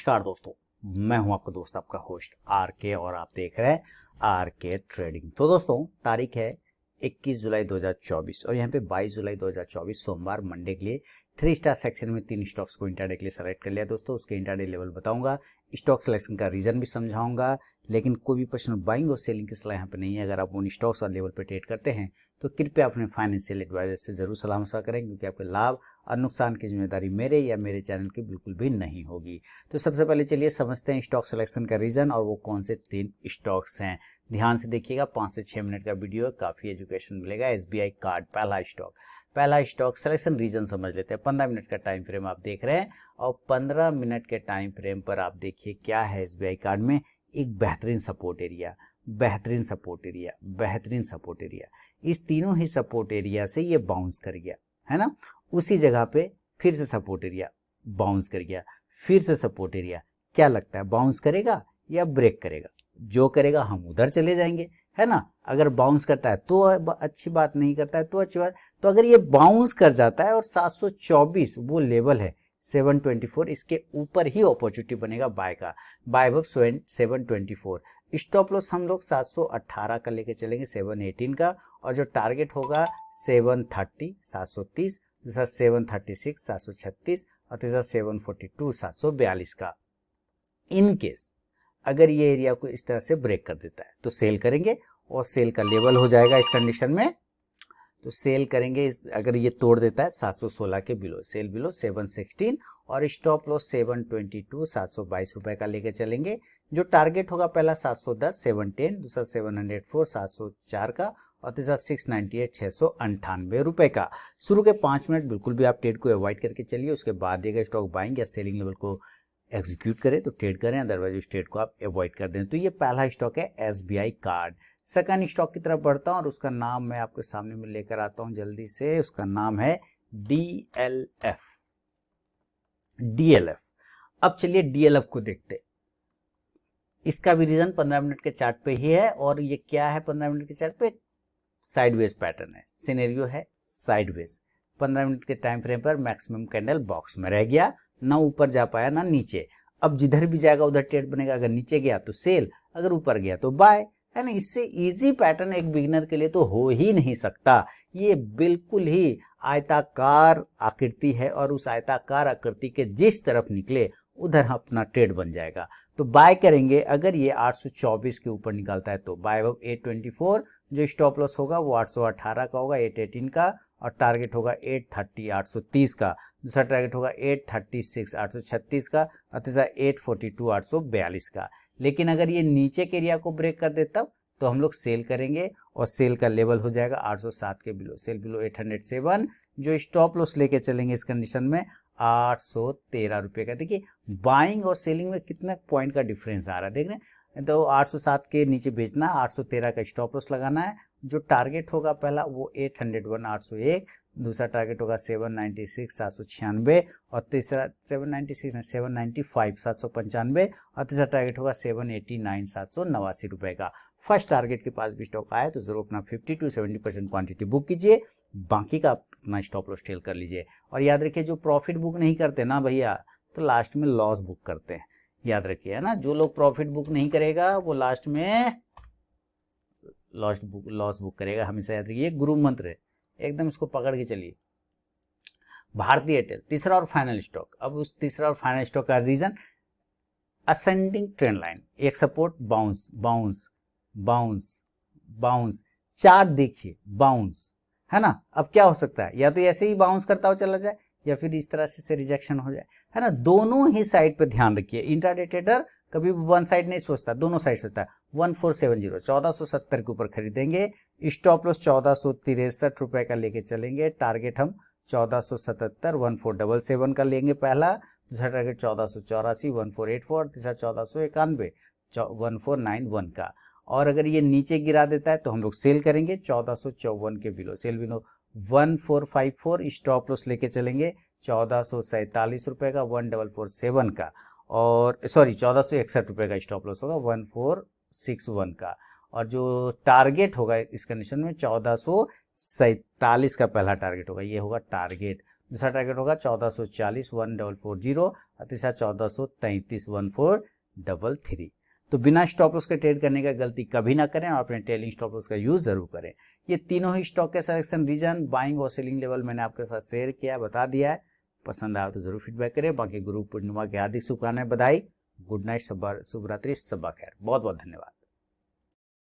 नमस्कार दोस्तों, मैं हूं आपका दोस्त आपका होस्ट आर के और आप देख रहे हैं आर के ट्रेडिंग। तो दोस्तों तारीख है 21 जुलाई 2024 और यहाँ पे 22 जुलाई 2024 सोमवार मंडे के लिए 3 स्टार सेक्शन में 3 स्टॉक्स को इंट्राडे के लिए सेलेक्ट कर लिया दोस्तों। उसके इंट्राडे लेवल बताऊंगा, स्टॉक सिलेक्शन का रीजन भी समझाऊंगा, लेकिन कोई भी पर्सनल बाइंग और सेलिंग की सलाह यहाँ पे नहीं है। अगर आप उन स्टॉक्स और लेवल पे ट्रेड करते हैं तो कृपया अपने फाइनेंशियल एडवाइजर से जरूर सलाह मशवरा करें, क्योंकि आपके लाभ और नुकसान की जिम्मेदारी मेरे या मेरे चैनल की बिल्कुल भी नहीं होगी। तो सबसे पहले चलिए समझते हैं स्टॉक सिलेक्शन का रीजन और वो कौन से 3 स्टॉक्स हैं। ध्यान से देखिएगा, 5 से 6 मिनट का वीडियो है, काफी एजुकेशन मिलेगा। SBI कार्ड पहला स्टॉक सिलेक्शन रीजन समझ लेते हैं। 15 मिनट का टाइम फ्रेम आप देख रहे हैं और 15 मिनट के टाइम फ्रेम पर आप देखिए क्या है SBI कार्ड में। एक बेहतरीन सपोर्ट एरिया, बेहतरीन सपोर्ट एरिया, इस तीनों ही सपोर्ट एरिया से ये बाउंस कर गया है ना। उसी जगह पे फिर से सपोर्ट एरिया बाउंस कर गया, फिर से सपोर्ट एरिया। क्या लगता है बाउंस करेगा या ब्रेक करेगा? जो करेगा हम उधर चले जाएंगे, है ना। अगर बाउंस करता है तो अच्छी बात, नहीं करता है तो अच्छी बात। तो अगर ये बाउंस कर जाता है और 724 वो लेवल है 724, इसके ऊपर ही अपॉर्चुनिटी बनेगा बाय का, बाय अब 724। स्टॉप लॉस हम लोग 718 का लेके चलेंगे, 718 का, और जो टारगेट होगा 730 730, दूसरा 736 736 और तीसरा 742 742 का। इन केस अगर ये एरिया को इस तरह से ब्रेक कर देता है तो सेल करेंगे और सेल का लेवल हो जाएगा इस कंडीशन में, तो सेल करेंगे। अगर ये तोड़ देता है 716 के बिलो, सेल बिलो 716 और स्टॉप लॉस 722 722 रुपए का लेके चलेंगे। जो टारगेट होगा पहला 710 710, दूसरा 704 704 का और तीसरा 698 698 रुपए का। शुरू के 5 मिनट बिल्कुल भी आप ट्रेड को अवॉइड करके चलिए, उसके बाद ये स्टॉक बाइंग या सेलिंग लेवल को एग्जीक्यूट करें तो ट्रेड करें, अदरवाइज उस ट्रेड को आप अवॉइड कर दें। तो ये पहला स्टॉक है SBI कार्ड। सेकंड स्टॉक की तरफ बढ़ता हूं और उसका नाम मैं आपके सामने में लेकर आता हूं जल्दी से। उसका नाम है DLF। अब चलिए DLF को देखते हैं। इसका भी रीजन 15 मिनट के चार्ट पे ही है और ये क्या है 15 मिनट के चार्ट पे? साइडवेज पैटर्न है, सिनेरियो है साइडवेज। 15 मिनट के टाइम फ्रेम पर मैक्सिमम कैंडल बॉक्स में रह गया, ना ऊपर जा पाया ना नीचे। अब जिधर भी जाएगा उधर ट्रेड बनेगा। अगर नीचे गया तो सेल, अगर ऊपर गया तो बाय, है ना। इससे इजी पैटर्न एक बिगिनर के लिए तो हो ही नहीं सकता। ये बिल्कुल ही आयताकार आकृति है और उस आयताकार आकृति के जिस तरफ निकले उधर अपना ट्रेड बन जाएगा। तो बाय करेंगे। अगर ये 824 के ऊपर निकलता है तो बाय अब 824। जो स्टॉप लॉस होगा वो 818 का होगा, 818 का, और टारगेट होगा 830 830 का। दूसरा टारगेट होगा 836 836 का और तीसरा 842 842 का। लेकिन अगर ये नीचे के एरिया को ब्रेक कर दे तब तो हम लोग सेल करेंगे और सेल का लेवल हो जाएगा 807 के बिलो, सेल बिलो 807। जो स्टॉप लॉस लेके चलेंगे इस कंडीशन में 813 रुपए का। देखिए बाइंग और सेलिंग में कितना पॉइंट का डिफरेंस आ रहा है, देख रहे हैं। तो 807 के नीचे बेचना, 813 का स्टॉप लॉस लगाना है। जो टारगेट होगा पहला वो 801 801, दूसरा टारगेट होगा 796 796 और तीसरा 796 795 795 और तीसरा टारगेट होगा 789 789 रुपए का। फर्स्ट टारगेट के पास भी स्टॉक आया तो जरूर अपना 50 to 70% क्वांटिटी बुक कीजिए, बाकी का अपना स्टॉप लॉस टेल कर लीजिए। और याद रखिए जो प्रॉफिट बुक नहीं करते ना भैया, तो लास्ट में लॉस बुक करते हैं, याद रखिए, है ना। जो लोग प्रॉफिट बुक नहीं करेगा वो लास्ट में लॉस बुक करेगा, हमेशा याद रखिए। गुरु मंत्र है एकदम, इसको पकड़ के चलिए। भारतीय एयरटेल तीसरा और फाइनल स्टॉक। अब उस तीसरा और फाइनल स्टॉक का रीजन असेंडिंग ट्रेंड लाइन, एक support, bounce bounce bounce bounce, chart देखिए बाउंस, है ना। अब क्या हो सकता है, या तो ऐसे ही बाउंस करता हुआ चला जाए या फिर इस तरह से रिजेक्शन हो जाए, है ना। दोनों ही साइड पे ध्यान रखिए। इंट्राडे ट्रेडर कभी वन साइड नहीं सोचता, दोनों साइड सोचता है। 1470 1470 के ऊपर खरीदेंगे। स्टॉप लॉस 1463 रुपए का लेके चलेंगे। टारगेट हम 1477 1477 का लेंगे पहला, दूसरा टारगेट 1484 1484, तीसरा 1491 1491 का। और अगर ये नीचे गिरा देता है तो हम लोग सेल करेंगे 1454 के below, cell below 1454। Stop loss लेके चलेंगे 1447 रुपए का 1447 का, और सॉरी 1461 रुपए का स्टॉप लॉस होगा 1461 का। और जो टारगेट होगा इस कंडीशन में 1447 का पहला टारगेट होगा, ये होगा टारगेट। दूसरा टारगेट होगा 1440 1440 और तीसरा 1433 1433। तो बिना स्टॉप लॉस के ट्रेड करने का गलती कभी ना करें और अपने ट्रेलिंग स्टॉप लॉस का यूज जरूर करें। ये तीनों ही स्टॉक के सिलेक्शन, रीजन, बाइंग और सेलिंग लेवल मैंने आपके साथ शेयर किया, बता दिया है। पसंद आया तो जरूर फीडबैक करें। बाकी गुरु पूर्णिमा की हार्दिक शुभकामनाएं, बधाई, गुड नाइट, शुभ रात्रि, शब्बा खैर। बहुत बहुत धन्यवाद।